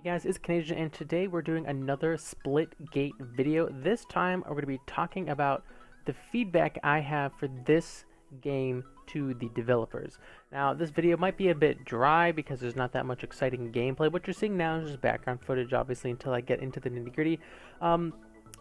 Hey guys, it's Canadian and today we're doing another Splitgate video. This time we're going to be talking about the feedback I have for this game to the developers. Now this video might be a bit dry because there's not that much exciting gameplay. What you're seeing now is just background footage obviously until I get into the nitty-gritty.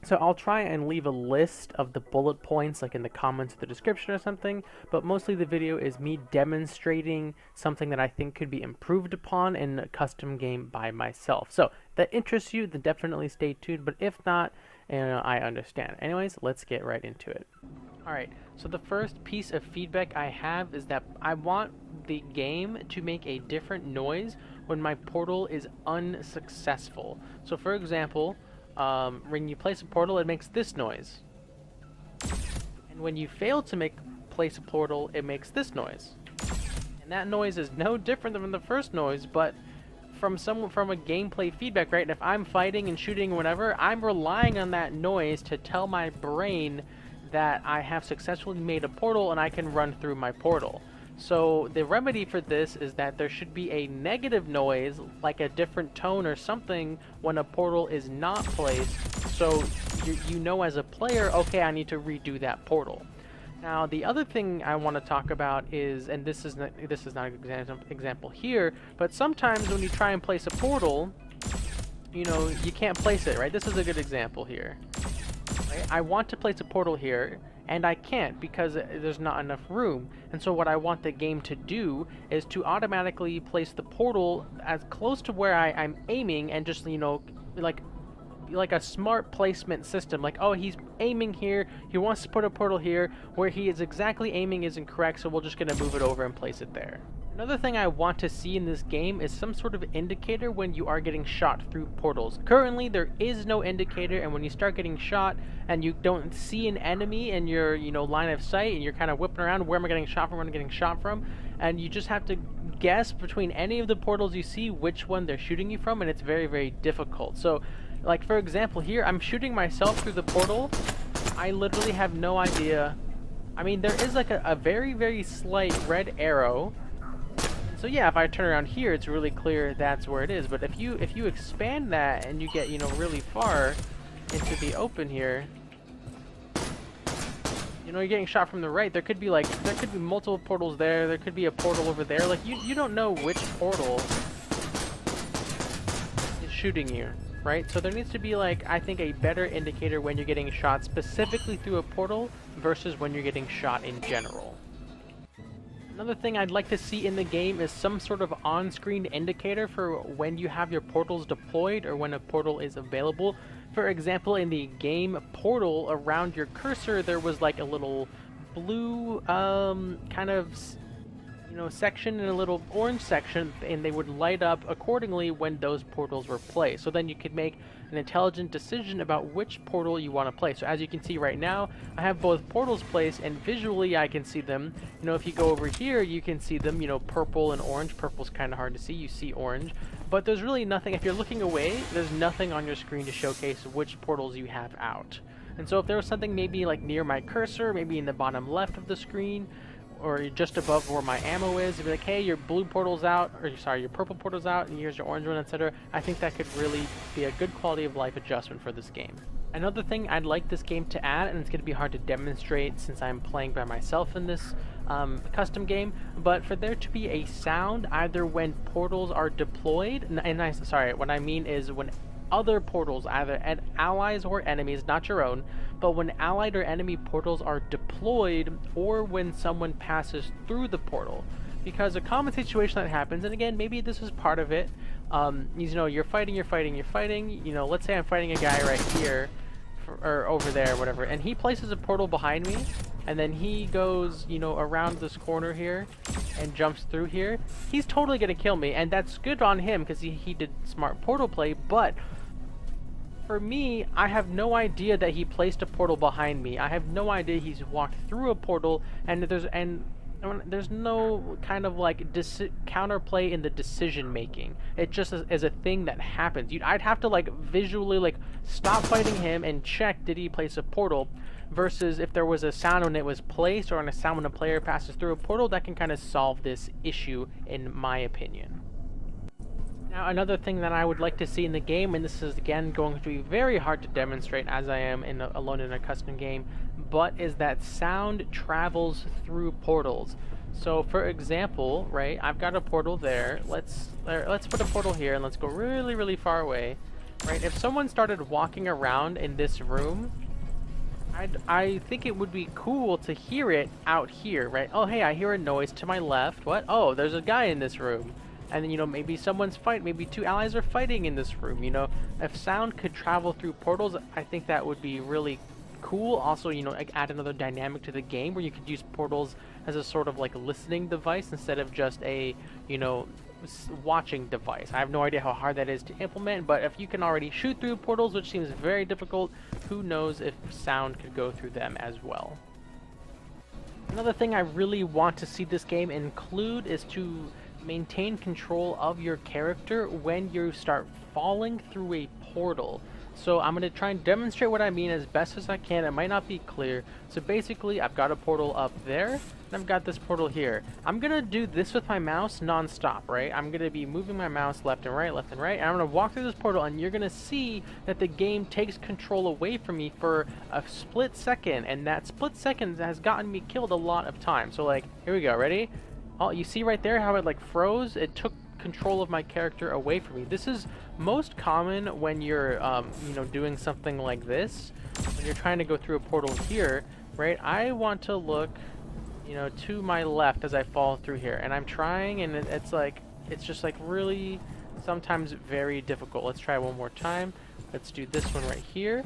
So I'll try and leave a list of the bullet points like in the comments or the description or something, but mostly the video is me demonstrating something that I think could be improved upon in a custom game by myself. So if that interests you, then definitely stay tuned, but if not, I understand. Anyways, let's get right into it. Alright, so the first piece of feedback I have is that I want the game to make a different noise when my portal is unsuccessful. So for example, when you place a portal, it makes this noise. And when you fail to place a portal, it makes this noise. And that noise is no different than the first noise, but from a gameplay feedback, right? If I'm fighting and shooting whatever, I'm relying on that noise to tell my brain that I have successfully made a portal and I can run through my portal. So the remedy for this is that there should be a negative noise, like a different tone or something, when a portal is not placed, so you know as a player, okay, I need to redo that portal. Now the other thing I want to talk about is, and this is not a good example here, but sometimes when you try and place a portal, you know, you can't place it, right? This is a good example here. Right? I want to place a portal here, and I can't because there's not enough room. And so what I want the game to do is to automatically place the portal as close to where I'm aiming, and just, you know, like a smart placement system. Like, oh, he's aiming here, he wants to put a portal here, where he is exactly aiming is incorrect, so we're just going to move it over and place it there. Another thing I want to see in this game is some sort of indicator when you are getting shot through portals. Currently, there is no indicator, and when you start getting shot and you don't see an enemy in your, you know, line of sight, and you're kind of whipping around, where am I getting shot from, where am I getting shot from, and you just have to guess between any of the portals you see which one they're shooting you from, and it's very, very difficult. So, like for example here, I'm shooting myself through the portal. I literally have no idea. I mean, there is like a very, very slight red arrow. So yeah, if I turn around here, it's really clear that's where it is. But if you expand that and you get, you know, really far into the open here, you know, you're getting shot from the right. There could be multiple portals there. There could be a portal over there. Like you don't know which portal is shooting you, right? So there needs to be, like, I think, a better indicator when you're getting shot specifically through a portal versus when you're getting shot in general. Another thing I'd like to see in the game is some sort of on-screen indicator for when you have your portals deployed or when a portal is available. For example, in the game portal, around your cursor there was like a little blue kind of, you know, section and a little orange section, and they would light up accordingly when those portals were placed. So then you could make an intelligent decision about which portal you want to place. So as you can see right now, I have both portals placed, and visually I can see them. You know, if you go over here, you can see them, you know, purple and orange. Purple's kind of hard to see, you see orange. But there's really nothing, if you're looking away, there's nothing on your screen to showcase which portals you have out. And so if there was something maybe like near my cursor, maybe in the bottom left of the screen, or just above where my ammo is, it'd be like, hey, your blue portal's out, or sorry, your purple portal's out, and here's your orange one, etc. I think that could really be a good quality of life adjustment for this game. Another thing I'd like this game to add, and it's going to be hard to demonstrate since I'm playing by myself in this custom game, but for there to be a sound either when portals are deployed, sorry, what I mean is when other portals, either allies or enemies, not your own, but when allied or enemy portals are deployed, or when someone passes through the portal. Because a common situation that happens, and again, maybe this is part of it, you know, you're fighting, you know, let's say I'm fighting a guy right here, or over there, whatever, and he places a portal behind me, and then he goes, you know, around this corner here, and jumps through here. He's totally gonna kill me, and that's good on him, because he did smart portal play, but for me, I have no idea that he placed a portal behind me. I have no idea he's walked through a portal, and there's no kind of like counterplay in the decision making. It just is a thing that happens. I'd have to like visually like stop fighting him and check, did he place a portal, versus if there was a sound when it was placed, or a sound when a player passes through a portal, that can kind of solve this issue in my opinion. Now, another thing that I would like to see in the game, and this is again going to be very hard to demonstrate as I am alone in a custom game, but is that sound travels through portals. So, for example, right, I've got a portal there. Let's put a portal here, and let's go really, really far away. Right, if someone started walking around in this room, I think it would be cool to hear it out here, right? Oh, hey, I hear a noise to my left. What? Oh, there's a guy in this room. And then, maybe someone's fighting. Maybe two allies are fighting in this room. If sound could travel through portals, I think that would be really cool. Also, like add another dynamic to the game where you could use portals as a sort of like listening device instead of just a, watching device. I have no idea how hard that is to implement, but if you can already shoot through portals, which seems very difficult, who knows if sound could go through them as well. Another thing I really want to see this game include is to maintain control of your character when you start falling through a portal. So I'm going to try and demonstrate what I mean as best as I can. It might not be clear. So basically, I've got a portal up there, and I've got this portal here. I'm going to do this with my mouse non-stop, right? I'm going to be moving my mouse left and right, and I'm going to walk through this portal, and you're going to see that the game takes control away from me for a split second, and that split second has gotten me killed a lot of times. So like, here we go, ready? Oh, you see right there how it like froze? It took control of my character away from me. This is most common when you're, doing something like this. When you're trying to go through a portal here, right? I want to look, to my left as I fall through here. And I'm trying, and it's just like really sometimes very difficult. Let's try one more time. Let's do this one right here.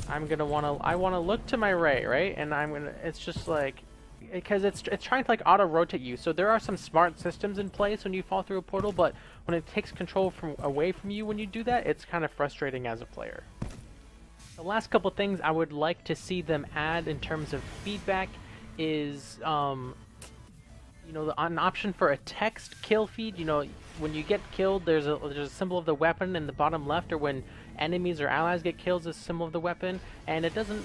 I want to look to my right? And it's just like, because it's trying to like auto rotate you. So there are some smart systems in place when you fall through a portal, but when it takes control away from you when you do that, it's kind of frustrating as a player. The last couple things I would like to see them add in terms of feedback is an option for a text kill feed. When you get killed, there's a symbol of the weapon in the bottom left, or when enemies or allies get killed, there's a symbol of the weapon, and it doesn't,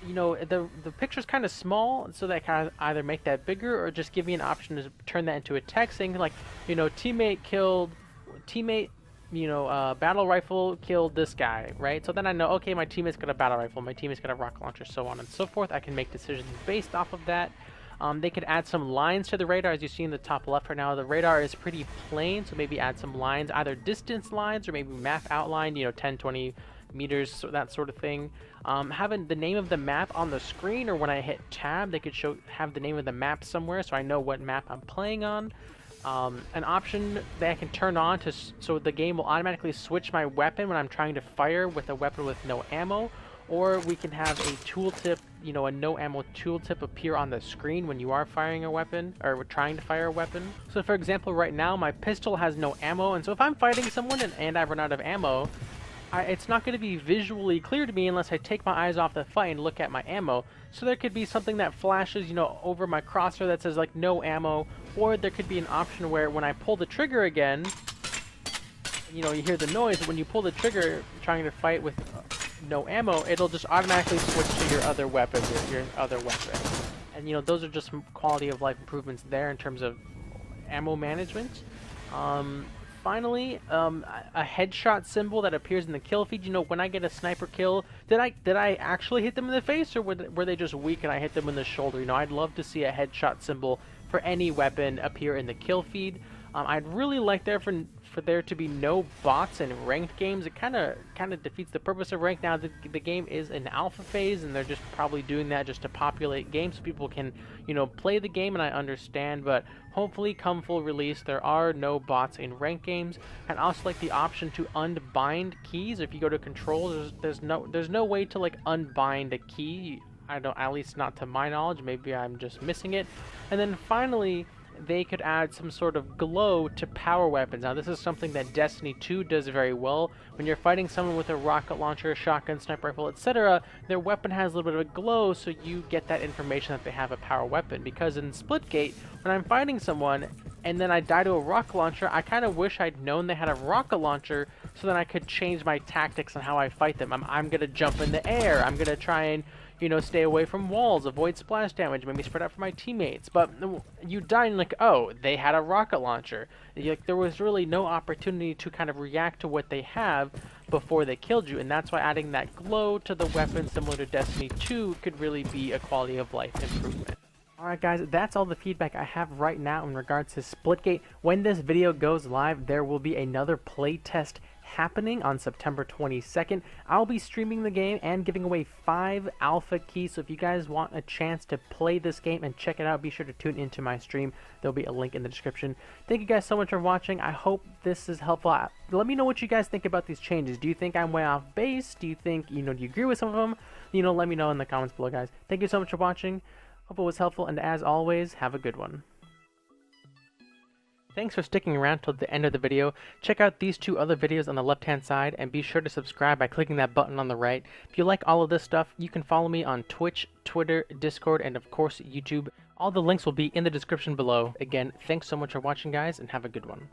the picture's kind of small, so that kind of either make that bigger or just give me an option to turn that into a text saying like, battle rifle killed this guy, right? So then I know, okay, my teammate's got a battle rifle, my teammate's got a rocket launcher, so on and so forth. I can make decisions based off of that. They could add some lines to the radar. As you see in the top left right now, the radar is pretty plain, so maybe add some lines, either distance lines or maybe map outline, 10, 20 meters, so that sort of thing. Having the name of the map on the screen, or when I hit tab, they could have the name of the map somewhere so I know what map I'm playing on. An option that I can turn on so the game will automatically switch my weapon when I'm trying to fire with a weapon with no ammo, or we can have a tooltip, a no ammo tooltip appear on the screen when you are firing a weapon, or trying to fire a weapon. So for example, right now my pistol has no ammo, and so if I'm fighting someone and I've run out of ammo, it's not going to be visually clear to me unless I take my eyes off the fight and look at my ammo. So there could be something that flashes, over my crosshair that says like no ammo, or there could be an option where when I pull the trigger again, you hear the noise. When you pull the trigger trying to fight with no ammo, it'll just automatically switch to your other weapon, your other weapon. And those are just some quality of life improvements there in terms of ammo management. Finally, a headshot symbol that appears in the kill feed. When I get a sniper kill, did I actually hit them in the face, or were they just weak and I hit them in the shoulder? I'd love to see a headshot symbol for any weapon appear in the kill feed. I'd really like for there to be no bots in ranked games. It kind of defeats the purpose of ranked. Now the game is in alpha phase, and they're just probably doing that just to populate games so people can play the game, and I understand, but hopefully come full release there are no bots in ranked games. And also like the option to unbind keys. If you go to controls, there's no way to like unbind a key. I don't, at least not to my knowledge. Maybe I'm just missing it. And then finally, they could add some sort of glow to power weapons. Now this is something that Destiny 2 does very well. When you're fighting someone with a rocket launcher, shotgun, sniper rifle, etc., their weapon has a little bit of a glow, so you get that information that they have a power weapon. Because in Splitgate, when I'm fighting someone, and then I die to a rocket launcher, I kind of wish I'd known they had a rocket launcher so then I could change my tactics on how I fight them. I'm going to jump in the air. I'm going to try and, you know, stay away from walls, avoid splash damage, maybe spread out for my teammates. But you die and like, oh, they had a rocket launcher. Like, there was really no opportunity to kind of react to what they have before they killed you, and that's why adding that glow to the weapon similar to Destiny 2 could really be a quality of life improvement. Alright guys, that's all the feedback I have right now in regards to Splitgate. When this video goes live, there will be another playtest happening on September 22nd. I'll be streaming the game and giving away 5 alpha keys, so if you guys want a chance to play this game and check it out, be sure to tune into my stream. There'll be a link in the description. Thank you guys so much for watching. I hope this is helpful. Let me know what you guys think about these changes. Do you think I'm way off base? Do you think, do you agree with some of them? Let me know in the comments below, guys. Thank you so much for watching. Hope it was helpful, and as always, have a good one. Thanks for sticking around till the end of the video. Check out these 2 other videos on the left hand side, and be sure to subscribe by clicking that button on the right. If you like all of this stuff, you can follow me on Twitch, Twitter, Discord, and of course YouTube. All the links will be in the description below. Again, thanks so much for watching guys, and have a good one.